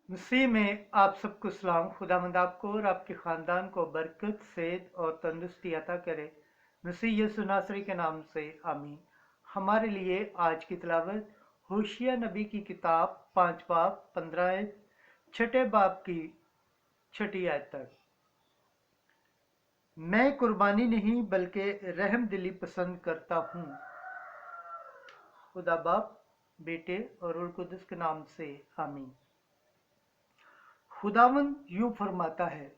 मसीह में आप सबको सलाम। खुदावंद आपको और आपके ख़ानदान को बरकत, सेहत और तंदुरुस्ती अता करे। मसीह यीशु नासरी के नाम से आमीन। हमारे लिए आज की तिलावत होशिया नबी की किताब 5 बाब 15 आयत, छठे बाब की 6 आयत तक। मैं कुर्बानी नहीं बल्कि रहम दिली पसंद करता हूँ। खुदा बाप, बेटे और रूह कुदस के नाम से आमीन। खुदावंद यूं फरमाता है,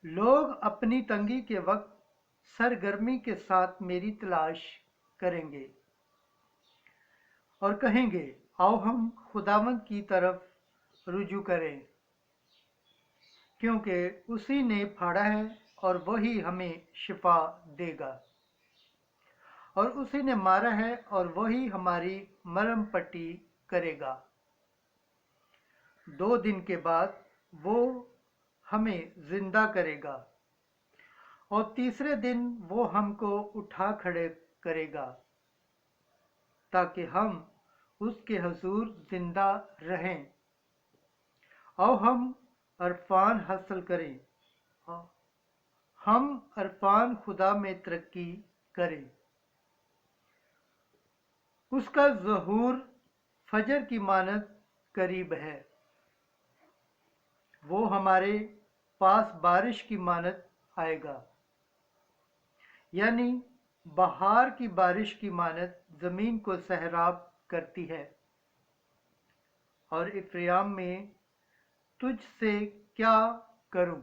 लोग अपनी तंगी के वक्त सरगर्मी के साथ मेरी तलाश करेंगे और कहेंगे, आओ हम खुदावंद की तरफ रुजू करें, क्योंकि उसी ने फाड़ा है और वही हमें शिफा देगा, और उसी ने मारा है और वही हमारी मरहम पट्टी करेगा। 2 दिन के बाद वो हमें जिंदा करेगा और तीसरे दिन वो हमको उठा खड़े करेगा, ताकि हम उसके हुजूर जिंदा रहें। आओ हम अरफान हासिल करें, हम अरफान खुदा में तरक्की करें। उसका ज़हूर फजर की मानद करीब है, वो हमारे पास बारिश की मानद आएगा, यानी बहार की बारिश की मानद जमीन को सहराब करती है। और इफ्राइम में तुझसे क्या करूं,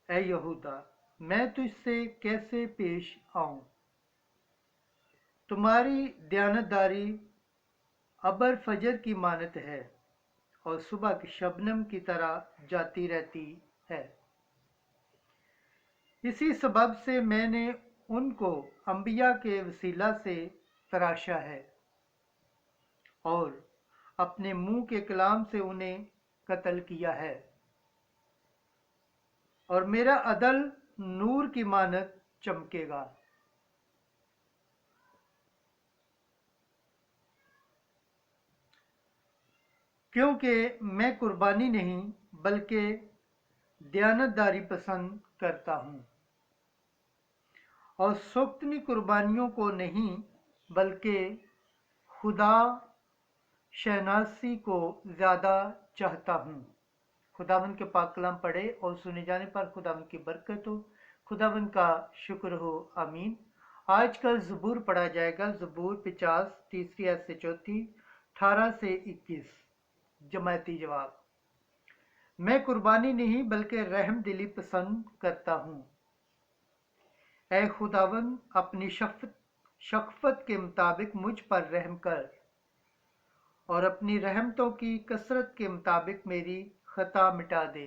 ए यहूदा, मैं तुझसे कैसे पेश आऊं। तुम्हारी दयानतदारी अबर फजर की मानद है और सुबह की शबनम की तरह जाती रहती है। इसी सबब से मैंने उनको अंबिया के वसीला से तराशा है और अपने मुंह के कलाम से उन्हें कत्ल किया है। और मेरा अदल नूर की मानद चमकेगा। क्योंकि मैं कुर्बानी नहीं बल्कि दयानतदारी पसंद करता हूँ, और सोख्तनी कुर्बानियों को नहीं बल्कि खुदा शहनासी को ज़्यादा चाहता हूँ। खुदावंद के पाक कलाम पढ़े और सुने जाने पर खुदावंद की बरकत हो, खुदावंद का शुक्र हो, आमीन। आज का ज़बूर पढ़ा जाएगा, ज़बूर 50 तीसरी आयत से 4, 18 से 21। जमायती जवाब, मैं कुर्बानी नहीं बल्कि रहम दिली पसंद करता हूँ। ऐ खुदावंद, अपनी शफ़क़त के मुताबिक मुझ पर रहम कर और अपनी रहमतों की कसरत के मुताबिक मेरी खता मिटा दे।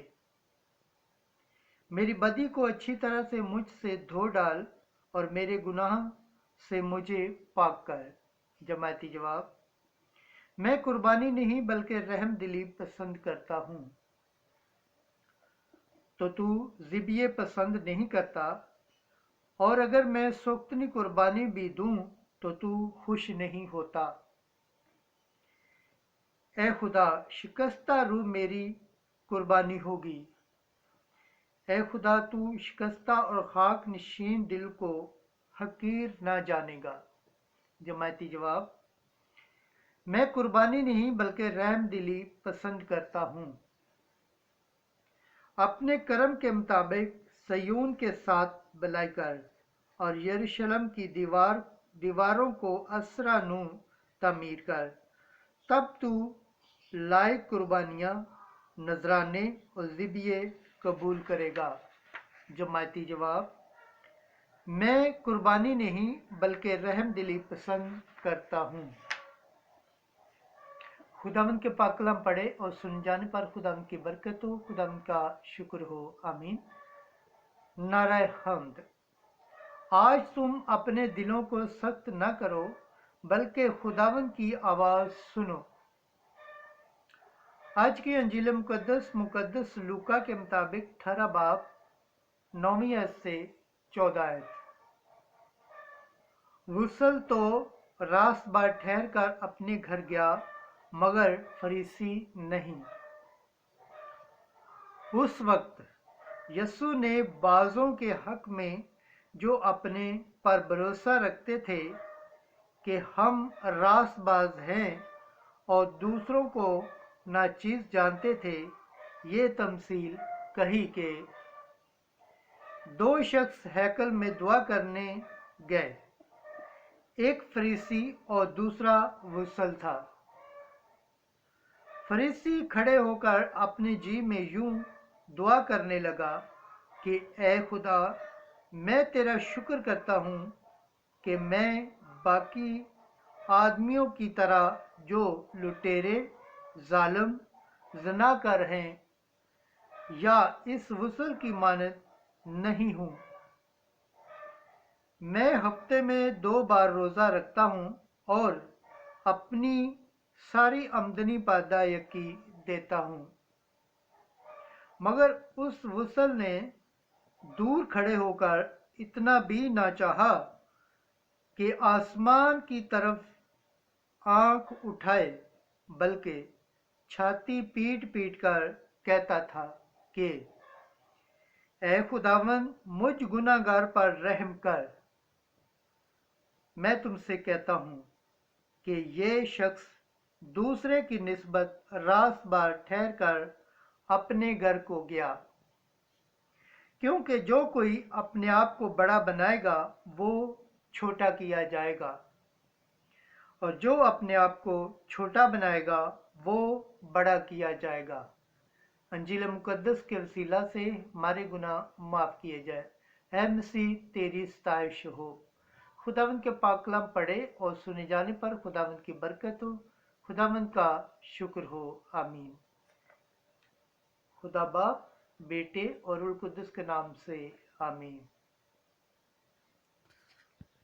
मेरी बदी को अच्छी तरह से मुझसे धो डाल और मेरे गुनाह से मुझे पाक कर। जमायती जवाब, मैं कुर्बानी नहीं बल्कि रहम दिली पसंद करता हूँ। तो तू ज़िबिये पसंद नहीं करता, और अगर मैं सोख्तनी कुर्बानी भी दूं तो तू खुश नहीं होता। ए खुदा, शिकस्ता रूह मेरी कुर्बानी होगी। ए खुदा, तू शिकस्ता और खाक नशीन दिल को हकीर ना जानेगा। जमायती जवाब, मैं कुर्बानी नहीं बल्कि रहम दिली पसंद करता हूँ। अपने करम के मुताबिक सयून के साथ भलाई कर और यरूशलेम की दीवारों को असरा नू तामीर कर। तब तू लायक कुर्बानियाँ, नजराने और ज़िबिये कबूल करेगा। जमायती जवाब, मैं कुर्बानी नहीं बल्कि रहम दिली पसंद करता हूँ। खुदावंद के पाक कलाम पढ़े और सुन जाने पर खुदावंद की बरकत हो, खुदावंद का शुक्र हो, आमीन। नाराय हम्द। आज तुम अपने दिलों को सख्त न करो बल्कि खुदावंद की आवाज़ सुनो। आज की अंजील मुकद्दस लूका के मुताबिक 18 बाब 9वीं आयत से 14 आयत। वुसल तो रात भर ठहर कर अपने घर गया। मगर फरीसी नहीं। उस वक्त यीशु ने बाजों के हक में जो अपने पर भरोसा रखते थे कि हम रासबाज हैं और दूसरों को नाचीज जानते थे, ये तमसील कही कि दो शख्स हैकल में दुआ करने गए, एक फरीसी और दूसरा वुसल था। फरीसी खड़े होकर अपने जी में यूं दुआ करने लगा कि ए खुदा, मैं तेरा शुक्र करता हूँ कि मैं बाकी आदमियों की तरह जो लुटेरे, जालिम, ज़नाकार हैं या इस वुसल की मानद नहीं हूँ। मैं हफ्ते में 2 बार रोज़ा रखता हूँ और अपनी सारी आमदनी पर अदायगी देता हूँ। मगर उस वुसल ने दूर खड़े होकर इतना भी ना चाहा कि आसमान की तरफ आंख उठाए, बल्कि छाती पीट पीट कर कहता था कि ए खुदावन, मुझ गुनाहगार पर रहम कर। मैं तुमसे कहता हूँ कि ये शख्स दूसरे की निस्बत रासबार ठहर कर अपने घर को गया, क्योंकि जो कोई अपने आप को बड़ा बनाएगा वो छोटा किया जाएगा, और जो अपने आप को छोटा बनाएगा वो बड़ा किया जाएगा। अंजील मुकद्दस के वसीला से हमारे गुनाह माफ़ किए जाए। ऐ मसीह, तेरी सताइश हो। खुदावंद के पाक कलाम पढ़े और सुने जाने पर खुदावंद की बरकत हो, खुदावंद का शुक्र हो। आमीन। खुदा बाप, बेटे और रूह कुद्दुस के नाम से आमीन।